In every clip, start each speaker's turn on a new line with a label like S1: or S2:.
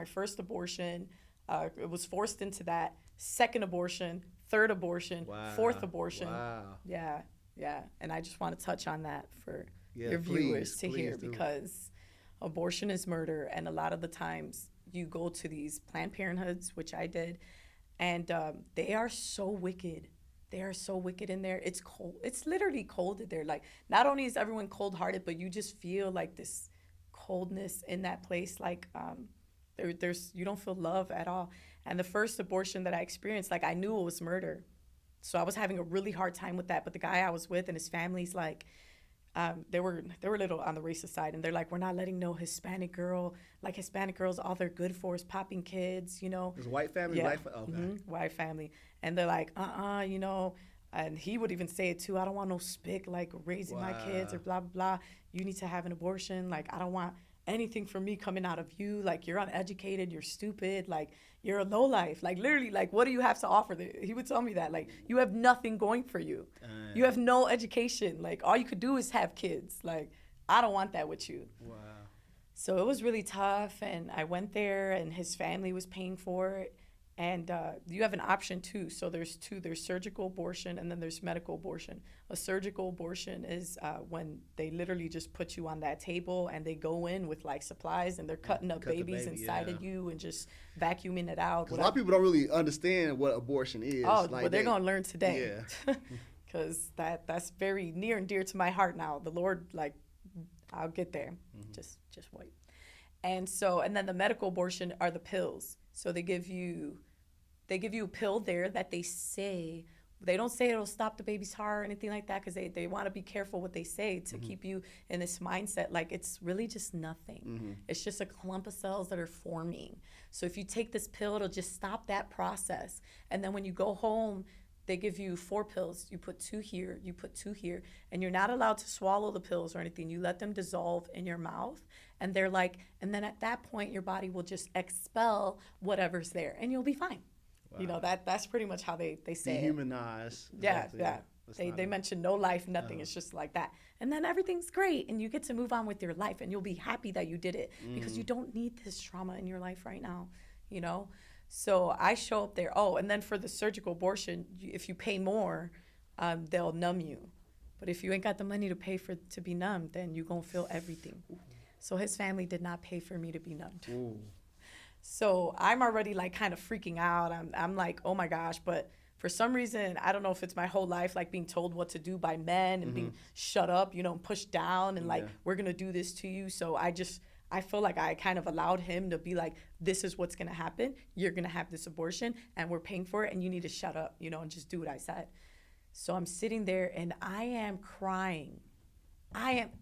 S1: my first abortion. It was forced into that. Second abortion, third abortion, fourth abortion.
S2: Wow.
S1: Yeah, yeah. And I just want to touch on that for
S2: Yeah,
S1: your viewers to
S2: please
S1: hear,
S2: do.
S1: because abortion is murder. And a lot of the times you go to these Planned Parenthoods, which I did, and they are so wicked. They are so wicked in there. It's cold. It's literally cold in there. Like, not only is everyone cold-hearted, but you just feel like this coldness in that place. Like, there's you don't feel love at all. And the first abortion that I experienced, like, I knew it was murder, so I was having a really hard time with that. But the guy I was with and his family's like, they were a little on the racist side, and they're like, we're not letting no Hispanic girl, like, Hispanic girls, all they're good for is popping kids, you know.
S2: It was white family,
S1: Yeah.
S2: okay.
S1: White family. And they're like, you know, and he would even say it too, I don't want no spick, like, raising my kids or blah, blah, blah. You need to have an abortion. Like, I don't want anything from me coming out of you. Like, you're uneducated, you're stupid, like, you're a lowlife. Like, literally, like, what do you have to offer? He would tell me that, like, you have nothing going for you. You have no education. Like, all you could do is have kids. Like, I don't want that with you.
S2: Wow.
S1: So it was really tough, and I went there, and his family was paying for it. And you have an option too. So there's two. There's surgical abortion, and then there's medical abortion. A surgical abortion is when they literally just put you on that table, and they go in with, like, supplies, and they're cutting up babies inside of you and just vacuuming it out.
S2: Because a lot of people don't really understand what abortion is.
S1: Oh, like, well, they're going to learn today.
S2: Yeah.
S1: Because that's very near and dear to my heart now. The Lord, like, I'll get there. Just wait. And so, and then the medical abortion are the pills. So they give you a pill there that they don't say it'll stop the baby's heart or anything like that, because they want to be careful what they say to keep you in this mindset like it's really just nothing. It's just a clump of cells that are forming. So if you take this pill, it'll just stop that process. And then when you go home, they give you 4 pills. You put 2 here, you put 2 here, and you're not allowed to swallow the pills or anything. You let them dissolve in your mouth, and they're like, and then at that point, your body will just expel whatever's there, and you'll be fine. Wow. You know, that's pretty much how they say it.
S2: Dehumanize.
S1: Yeah, yeah. They mention no life, nothing. It's just like that. And then everything's great, and you get to move on with your life, and you'll be happy that you did it, because you don't need this trauma in your life right now, you know? So I show up there. Oh, and then for the surgical abortion, if you pay more, they'll numb you. But if you ain't got the money to pay to be numbed, then you're going to feel everything. So his family did not pay for me to be numbed.
S2: Ooh.
S1: So I'm already, like, kind of freaking out. I'm like, oh my gosh. But for some reason, I don't know if it's my whole life, like, being told what to do by men and being shut up, you know, and pushed down and like, we're going to do this to you. So I feel like I kind of allowed him to be like, this is what's going to happen. You're going to have this abortion, and we're paying for it, and you need to shut up, you know, and just do what I said. So I'm sitting there, and I am crying.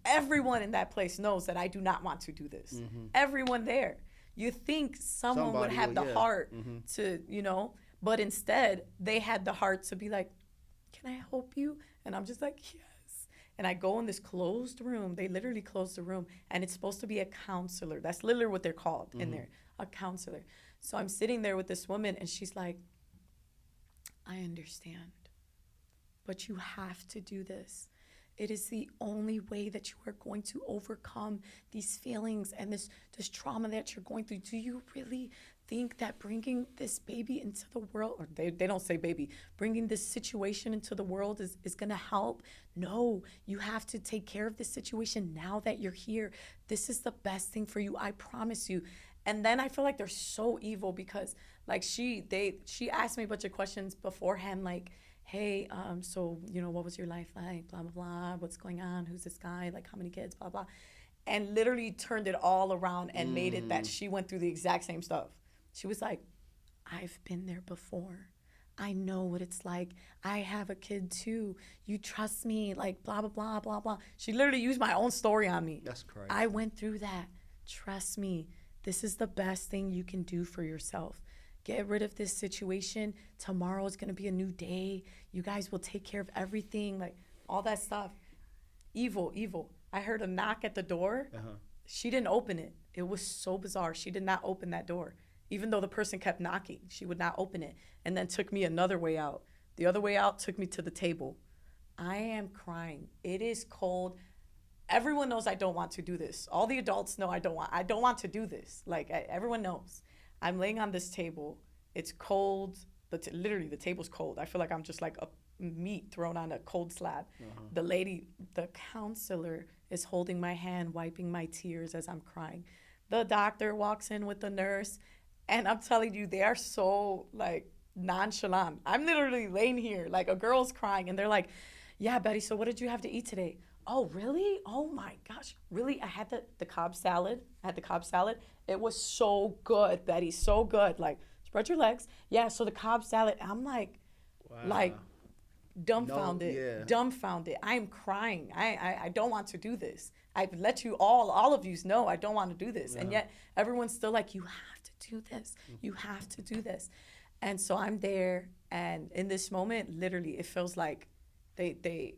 S1: Everyone in that place knows that I do not want to do this. Everyone there. You think someone would have the heart to, you know, but instead they had the heart to be like, can I help you? And I'm just like, yes. And I go in this closed room. They literally closed the room, and it's supposed to be a counselor. That's literally what they're called in there, a counselor. So I'm sitting there with this woman, and she's like, I understand, but you have to do this. It is the only way that you are going to overcome these feelings and this trauma that you're going through. Do you really think that bringing this baby into the world, or they don't say baby, bringing this situation into the world is going to help? No, you have to take care of this situation now that you're here. This is the best thing for you, I promise you. And then I feel like they're so evil, because, like, she asked me a bunch of questions beforehand, like, hey, so, you know, what was your life like, blah, blah, blah, what's going on, who's this guy, like, how many kids, blah, blah, and literally turned it all around and made it that she went through the exact same stuff. She was like, I've been there before. I know what it's like. I have a kid too. You trust me, like, blah, blah, blah, blah, blah. She literally used my own story on me.
S2: That's crazy.
S1: I went through that. Trust me. This is the best thing you can do for yourself. Get rid of this situation. Tomorrow is going to be a new day. You guys will take care of everything, like, all that stuff. Evil. I heard a knock at the door. She didn't open it. It was so bizarre. She did not open that door. Even though the person kept knocking, she would not open it, and then took me another way out. The other way out took me to the table. I am crying. It is cold. everyone knows I don't want to do this. All the adults know I don't want to do this. Like, everyone knows. I'm laying on this table. It's cold. Literally, the table's cold. I feel like I'm just like a meat thrown on a cold slab. The counselor is holding my hand, wiping my tears as I'm crying. The doctor walks in with the nurse, and I'm telling you, they are so like nonchalant. I'm literally laying here like a girl's crying, and they're like, yeah, Betty, so what did you have to eat today? Oh, really? Oh my gosh, really? I had the Cobb salad. It was so good, Betty, so good. Like, spread your legs. Yeah, so the Cobb salad, I'm like, like dumbfounded. I'm crying. I don't want to do this. I've let you all of you know I don't want to do this. And yet everyone's still like, you have to do this. You have to do this. And so I'm there, and in this moment, literally, it feels like they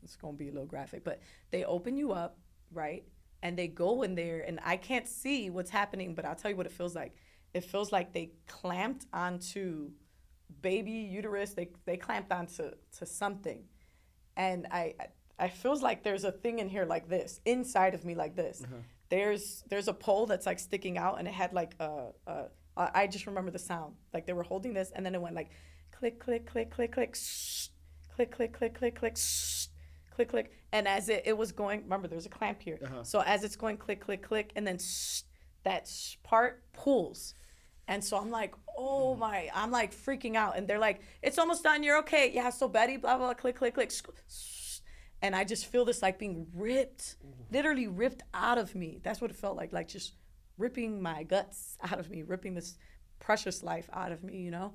S1: it's going to be a little graphic, but they open you up, right? And they go in there, and I can't see what's happening, but I'll tell you what it feels like. It feels like they clamped onto baby uterus. They clamped onto something. And I feels like there's a thing in here like this, inside of me like this. There's a pole that's like sticking out, and it had like I just remember the sound. Like they were holding this, and then it went like click, click, click, click, click, click, click, click, click, click, click, click. And as it was going, remember there's a clamp here. So as it's going click, click, click, and then that part pulls. And so I'm like, oh my, I'm like freaking out. And they're like, it's almost done, you're okay. Yeah, so Betty, blah, blah, blah, click, click, click. And I just feel this like being ripped, literally ripped out of me. That's what it felt like just ripping my guts out of me, ripping this precious life out of me, you know?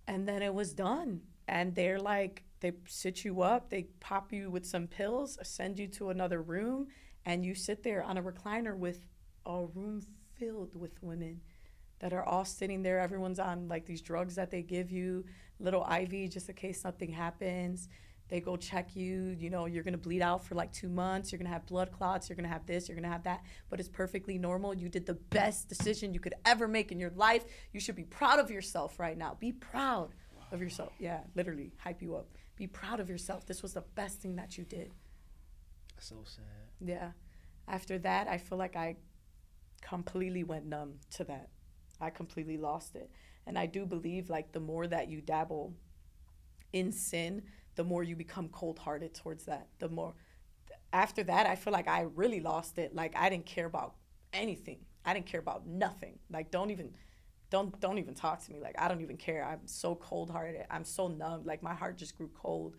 S1: And then it was done. And they're like, they sit you up, they pop you with some pills, send you to another room, and you sit there on a recliner with a room filled with women that are all sitting there. Everyone's on like these drugs that they give you, little IV just in case something happens. They go check you, you know, you're gonna bleed out for like 2 months, you're gonna have blood clots, you're gonna have this, you're gonna have that, but it's perfectly normal. You did the best decision you could ever make in your life. You should be proud of yourself right now. Be proud of yourself. Yeah, literally, hype you up. Be proud of yourself. This was the best thing that you did.
S2: So sad.
S1: Yeah. After that, I feel like I completely went numb to that. I completely lost it. And I do believe like the more that you dabble in sin, the more you become cold-hearted towards that. The more after that, I feel like I really lost it. Like I didn't care about anything. I didn't care about nothing. Like don't even talk to me. Like I don't even care. I'm so cold-hearted. I'm so numb. Like my heart just grew cold.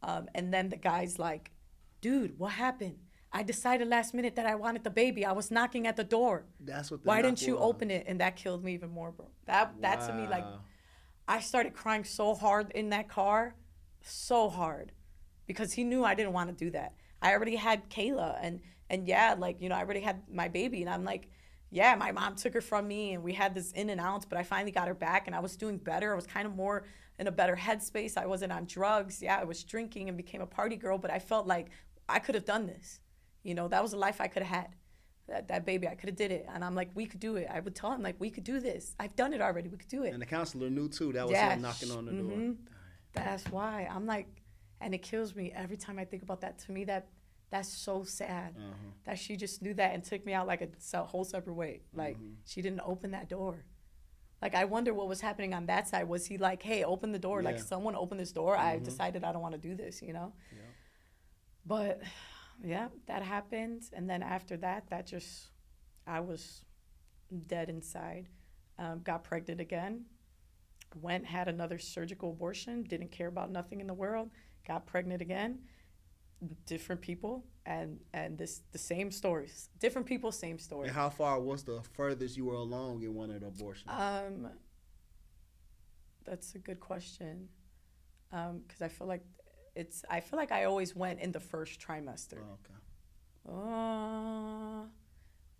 S1: And then the guy's like, dude, what happened? I decided last minute that I wanted the baby. I was knocking at the door.
S2: That's what.
S1: Why didn't you open it? And that killed me even more, bro. That to me, like, I started crying so hard in that car, so hard, because he knew I didn't want to do that. I already had Kayla, and yeah, like, you know, I already had my baby, and I'm like, yeah, my mom took her from me, and we had this in and outs, but I finally got her back, and I was doing better. I was kind of more in a better headspace. I wasn't on drugs. Yeah, I was drinking and became a party girl, but I felt like I could have done this. You know, that was a life I could have had. That baby, I could have did it. And I'm like, we could do it. I would tell him, like, we could do this. I've done it already. We could do it.
S2: And the counselor knew, too. That was him knocking on the door.
S1: That's why. I'm like, and it kills me every time I think about that. To me, that's so sad. That she just knew that and took me out like a whole separate way. Like, she didn't open that door. Like, I wonder what was happening on that side. Was he like, hey, open the door? Yeah. Like, someone open this door. I decided I don't want to do this, you know? Yeah. But... yeah, that happened. And then after that, I was dead inside. Got pregnant again. Had another surgical abortion. Didn't care about nothing in the world. Got pregnant again. Different people. And the same stories. Different people, same story.
S2: And how far was the furthest you were along in one of the abortions?
S1: That's a good question. Because I feel like I always went in the first trimester.
S2: Oh, okay.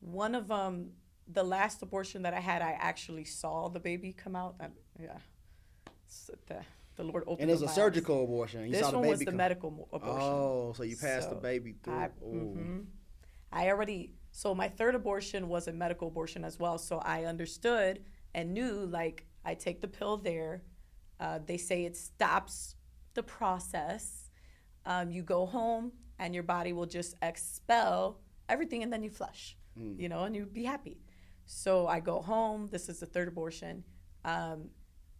S1: One of them, the last abortion that I had, I actually saw the baby come out. Yeah. So the Lord opened.
S2: And it was a surgical abortion. You
S1: this
S2: saw the
S1: one
S2: baby
S1: was the medical abortion.
S2: Oh, so you passed the baby through.
S1: So my third abortion was a medical abortion as well. So I understood and knew, like, I take the pill there. They say it stops the process. You go home, and your body will just expel everything, and then you flush, you know, and you be happy. So I go home. This is the third abortion.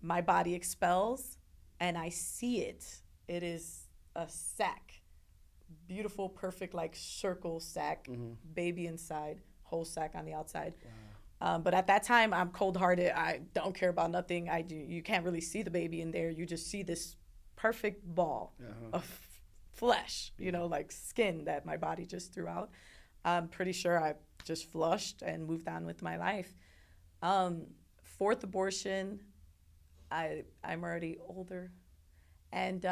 S1: My body expels, and I see it. It is a sac, beautiful, perfect, like circle sac, baby inside, whole sac on the outside. Wow. But at that time, I'm cold-hearted. I don't care about nothing. You can't really see the baby in there. You just see this perfect ball of flesh, you know, like skin that my body just threw out. I'm pretty sure I just flushed and moved on with my life. Fourth abortion, I'm already older. And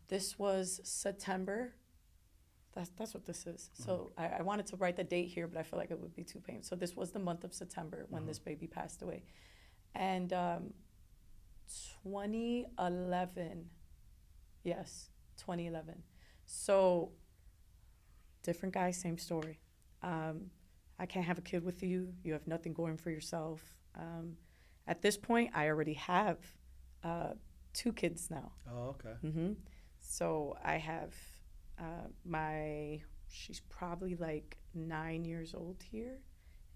S1: this was September. That's what this is. So I wanted to write the date here, but I feel like it would be too painful. So this was the month of September when this baby passed away. And 2011. Yes, 2011. So different guy, same story. I can't have a kid with you. You have nothing going for yourself. At this point, I already have 2 kids now.
S2: Oh, okay.
S1: So I have she's probably like 9 years old here,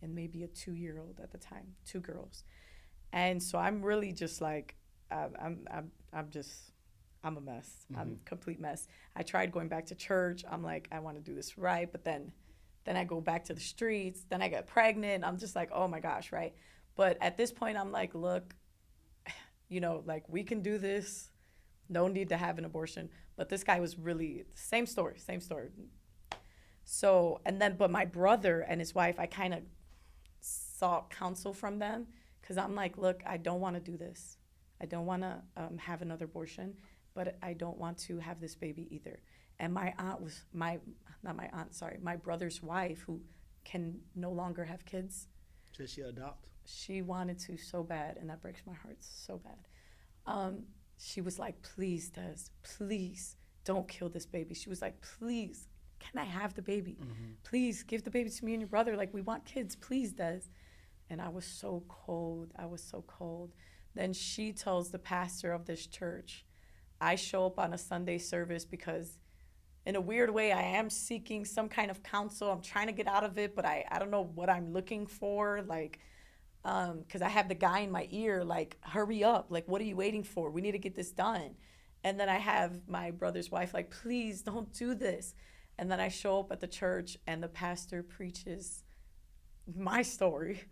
S1: and maybe a 2-year-old at the time, 2 girls. And so I'm really just like, I'm a mess. I'm a complete mess. I tried going back to church. I'm like, I want to do this right. But then I go back to the streets. Then I get pregnant. I'm just like, oh my gosh, right? But at this point, I'm like, look, you know, like we can do this. No need to have an abortion. But this guy was really, same story. So, but my brother and his wife, I kind of sought counsel from them because I'm like, look, I don't want to do this. I don't want to have another abortion, but I don't want to have this baby either. And my brother's wife, who can no longer have kids.
S2: Did she adopt?
S1: She wanted to so bad, and that breaks my heart so bad. She was like, please, Des, please don't kill this baby. She was like, please, can I have the baby? Please give the baby to me and your brother. Like, we want kids, please, Des. And I was so cold. Then she tells the pastor of this church, I show up on a Sunday service because in a weird way, I am seeking some kind of counsel. I'm trying to get out of it, but I don't know what I'm looking for. Like, because I have the guy in my ear, like, hurry up. Like, what are you waiting for? We need to get this done. And then I have my brother's wife, like, please don't do this. And then I show up at the church and the pastor preaches my story.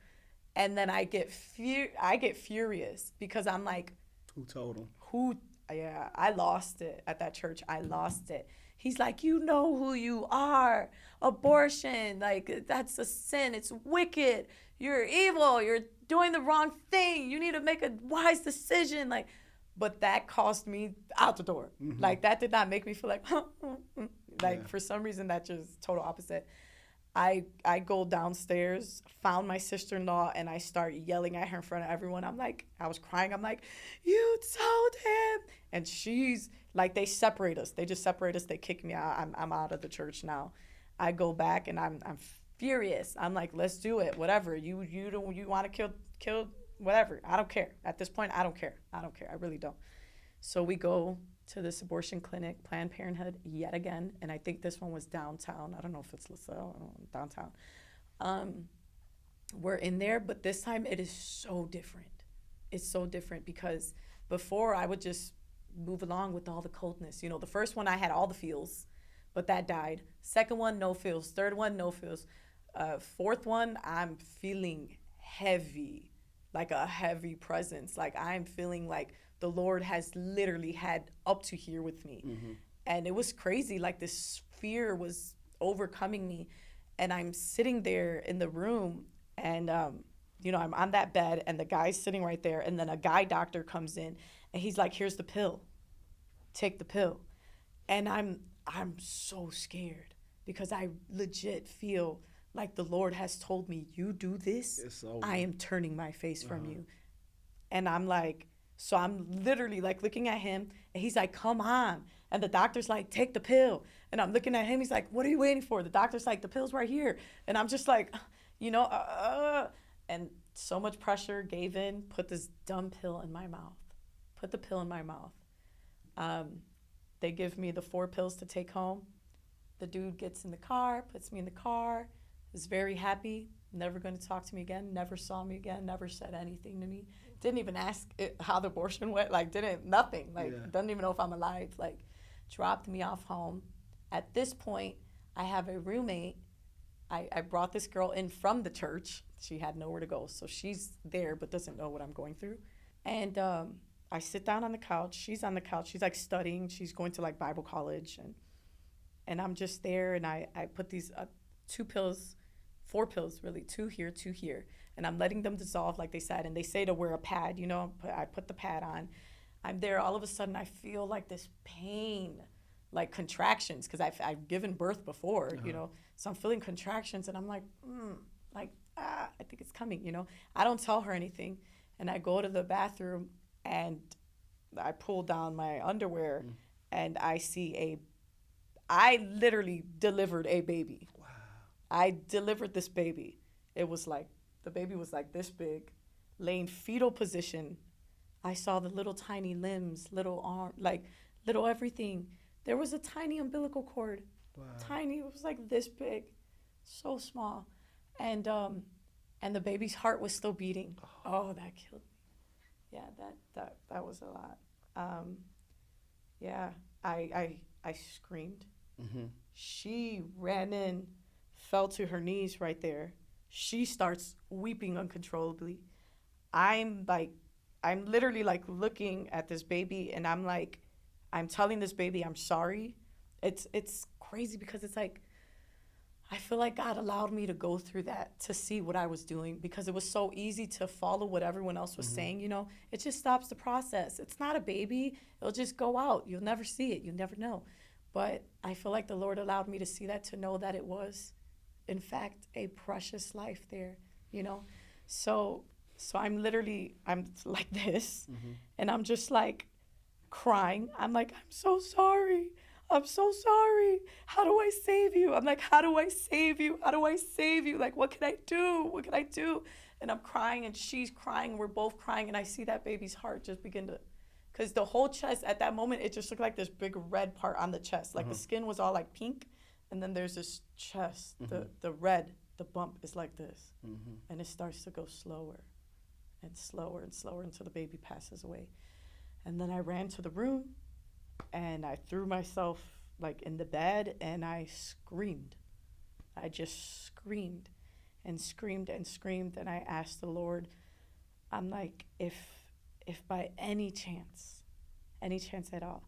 S1: And then I get furious because I'm like,
S2: who told him?
S1: Yeah, I lost it at that church. I lost it. He's like, you know who you are. Abortion, like, that's a sin. It's wicked. You're evil. You're doing the wrong thing. You need to make a wise decision. Like, but that cost me out the door. Like, that did not make me feel like, for some reason, that just total opposite. I go downstairs, found my sister-in-law, and I start yelling at her in front of everyone. I was crying. I'm like, you told him. And she's like, they separate us. They just separate us. They kick me out. I'm out of the church now. I go back and I'm furious. I'm like, let's do it. Whatever. You want to kill whatever. I don't care. At this point, I don't care. I really don't. So we go to this abortion clinic, Planned Parenthood, yet again. And I think this one was downtown. I don't know if it's LaSalle, downtown. We're in there, but this time it is so different. It's so different because before I would just move along with all the coldness. You know, the first one I had all the feels, but that died. Second one, no feels. Third one, no feels. Fourth one, I'm feeling heavy, like a heavy presence. Like I'm feeling like the Lord has literally had up to here with me. And it was crazy. Like this fear was overcoming me. And I'm sitting there in the room and, I'm on that bed and the guy's sitting right there. And then a guy doctor comes in and he's like, here's the pill. Take the pill. And I'm so scared because I legit feel like the Lord has told me, you do this, I am turning my face from you. And I'm like, so I'm literally like looking at him and he's like, come on. And the doctor's like, take the pill. And I'm looking at him. He's like, what are you waiting for? The doctor's like, the pill's right here. And I'm just like, and so much pressure gave in, put this dumb pill in my mouth. Put the pill in my mouth. They give me the 4 pills to take home. The dude gets in the car, puts me in the car, is very happy, never going to talk to me again, never saw me again, never said anything to me. Didn't even ask how the abortion went, like, nothing. Like, doesn't even know if I'm alive. Like, dropped me off home. At this point, I have a roommate. I brought this girl in from the church. She had nowhere to go, so she's there but doesn't know what I'm going through. And I sit down on the couch. She's on the couch. She's, like, studying. She's going to, like, Bible college. And I'm just there, and I put these 2 pills, 4 pills, really, 2 here, 2 here. And I'm letting them dissolve, like they said. And they say to wear a pad, you know. I put the pad on. I'm there. All of a sudden, I feel, like, this pain, like contractions, because I've given birth before, you know. So I'm feeling contractions, and I'm like, I think it's coming, you know. I don't tell her anything. And I go to the bathroom, and I pull down my underwear, and I see I literally delivered a baby. Wow. I delivered this baby. It was like, the baby was like this big, laying fetal position. I saw the little tiny limbs, little arm, like little everything. There was a tiny umbilical cord. Wow. Tiny, it was like this big, so small. And the baby's heart was still beating. Oh, that killed me. Yeah, that was a lot. Yeah, I screamed. Mm-hmm. She ran in, fell to her knees right there. She starts weeping uncontrollably. I'm literally like looking at this baby, and I'm telling this baby I'm sorry. It's crazy because it's like, I feel like God allowed me to go through that to see what I was doing, because it was so easy to follow what everyone else was saying, you know. It just stops the process. It's not a baby. It'll just go out. You'll never see it. You'll never know. But I feel like the Lord allowed me to see that, to know that it was, in fact, a precious life there, you know. So I'm like this, and I'm just like crying. I'm like, I'm so sorry. I'm so sorry. How do I save you? I'm like, how do I save you? How do I save you? Like, what can I do? What can I do? And I'm crying, and she's crying. We're both crying, and I see that baby's heart just begin to, because the whole chest at that moment, it just looked like this big red part on the chest. Like the skin was all like pink, and then there's this chest, the red, the bump is like this. And it starts to go slower and slower and slower until the baby passes away. And then I ran to the room, and I threw myself like in the bed, and I screamed. I just screamed and screamed and screamed. And I asked the Lord, I'm like, if by any chance at all,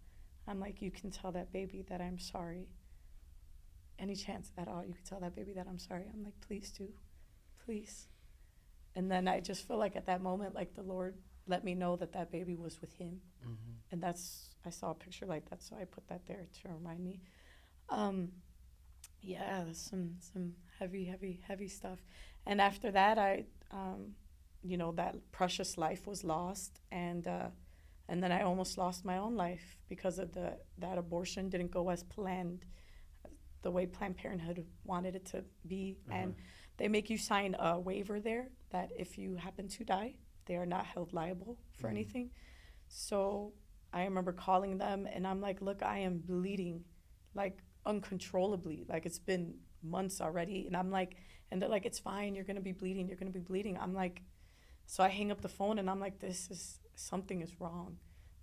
S1: I'm like, you can tell that baby that I'm sorry. Any chance at all, you can tell that baby that I'm sorry. I'm like, please do, please. And then I just feel like at that moment, like the Lord let me know that baby was with him. And I saw a picture like that, so I put that there to remind me. Yeah, some heavy stuff. And after that, I, that precious life was lost, and then I almost lost my own life because of that abortion didn't go as planned, the way Planned Parenthood wanted it to be. And they make you sign a waiver there that if you happen to die, they are not held liable for anything. So I remember calling them, and I'm like, look, I am bleeding, like uncontrollably. Like, it's been months already. And I'm like, and they're like, it's fine. You're going to be bleeding. I'm like, so I hang up the phone, and I'm like, something is wrong.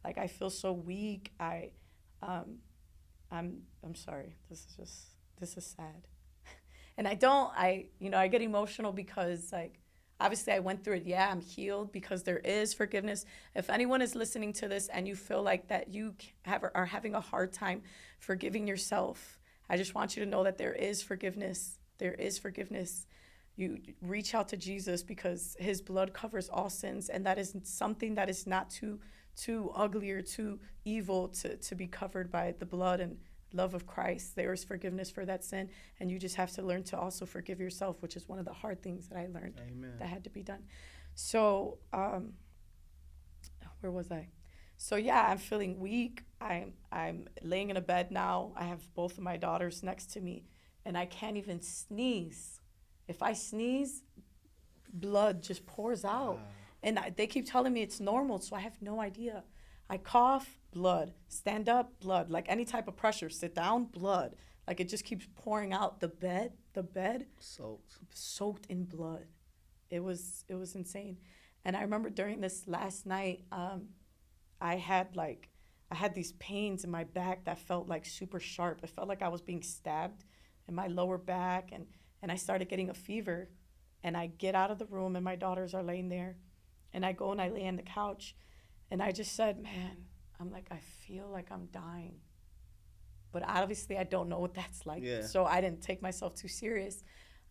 S1: Like, I feel so weak. I'm sorry. This is sad. And I get emotional because, like, obviously I went through it. Yeah, I'm healed because there is forgiveness. If anyone is listening to this and you feel like that you are having a hard time forgiving yourself, I just want you to know that there is forgiveness. There is forgiveness. You reach out to Jesus, because his blood covers all sins, and that is something that is not too ugly or too evil to be covered by the blood and love of Christ. There is forgiveness for that sin, and you just have to learn to also forgive yourself, which is one of the hard things that I learned. Amen. That had to be done. So where was I? So yeah, I'm feeling weak. I'm laying in a bed now. I have both of my daughters next to me, and I can't even sneeze. If I sneeze, blood just pours out. Wow. And they keep telling me it's normal, so I have no idea. I cough, blood. Stand up, blood. Like any type of pressure. Sit down, blood. Like it just keeps pouring out. The bed soaked in blood. It was insane. And I remember during this last night, I had these pains in my back that felt like super sharp. It felt like I was being stabbed in my lower back, and I started getting a fever. And I get out of the room, and my daughters are laying there, and I go and I lay on the couch, and I just said, man, I'm like, I feel like I'm dying. But obviously I don't know what that's like.
S2: Yeah.
S1: So I didn't take myself too serious.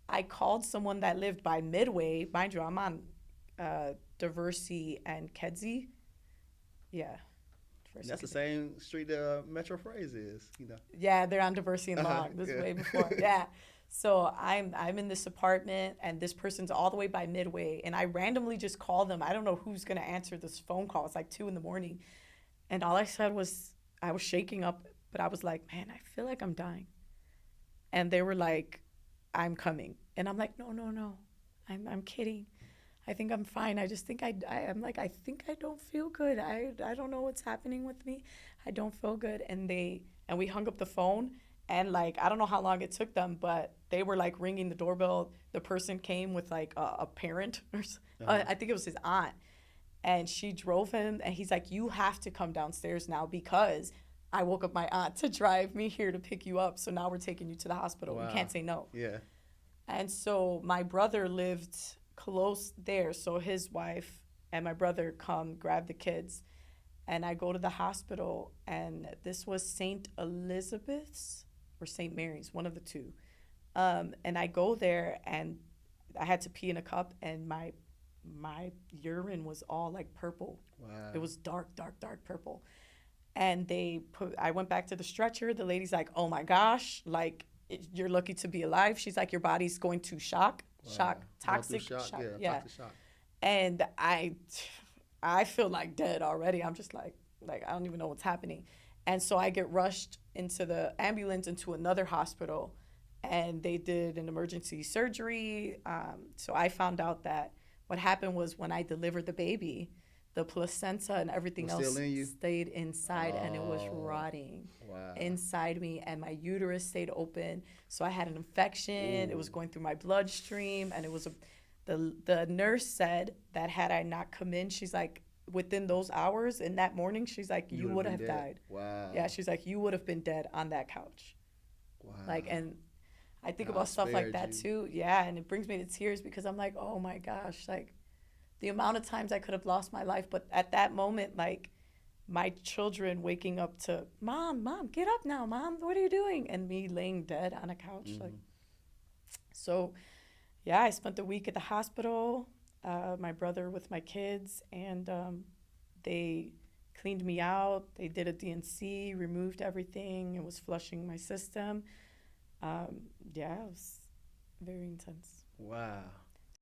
S1: I called someone that lived by Midway. Mind you, I'm on Diversey and Kedzie. Yeah.
S2: That's the same street Metro Phrase is, you know.
S1: Yeah, they're on Diversey and Long. This is way before. Yeah. So I'm in this apartment, and this person's all the way by Midway, and I randomly just called them. I don't know who's gonna answer this phone call. It's like 2 a.m, and all I said was, I was shaking up, but I was like, man, I feel like I'm dying. And they were like, I'm coming, and I'm like, no, I'm kidding. I think I'm fine. I just think I'm like, I think I don't feel good. I don't know what's happening with me. I don't feel good. And we hung up the phone, and like, I don't know how long it took them, but they were like ringing the doorbell. The person came with like a parent, or I think it was his aunt, and she drove him, and he's like, you have to come downstairs now because I woke up my aunt to drive me here to pick you up. So now we're taking you to the hospital. Wow. We can't say no.
S2: Yeah.
S1: And so my brother lived close there, so his wife and my brother come grab the kids, and I go to the hospital, and this was St. Elizabeth's or St. Mary's, one of the two, and I go there, and I had to pee in a cup, and my urine was all like purple.
S2: Wow.
S1: It was dark purple, and I went back to the stretcher. The lady's like, oh my gosh, like, you're lucky to be alive. She's like, your body's going to shock.
S2: Wow.
S1: Toxic shock. Yeah.
S2: Toxic shock.
S1: And I feel like dead already. I'm just like I don't even know what's happening. And so I get rushed into the ambulance into another hospital, and they did an emergency surgery. So I found out that what happened was, when I delivered the baby, the placenta and everything else stayed inside, and it was rotting inside me, and my uterus stayed open. So I had an infection. Ooh. It was going through my bloodstream, and it was the nurse said that had I not come in, she's like, within those hours in that morning, she's like, you would have died.
S2: Wow.
S1: Yeah, she's like, you would have been dead on that couch.
S2: Wow.
S1: Like, and I think about stuff like that too. Yeah, and it brings me to tears because I'm like, oh my gosh, like, the amount of times I could have lost my life. But at that moment, like, my children waking up to, Mom, get up now, Mom, what are you doing? And me laying dead on a couch. Mm-hmm. Like, so, yeah, I spent the week at the hospital, my brother with my kids, and they cleaned me out. They did a DNC, removed everything, and was flushing my system. Yeah, it was very intense.
S2: Wow.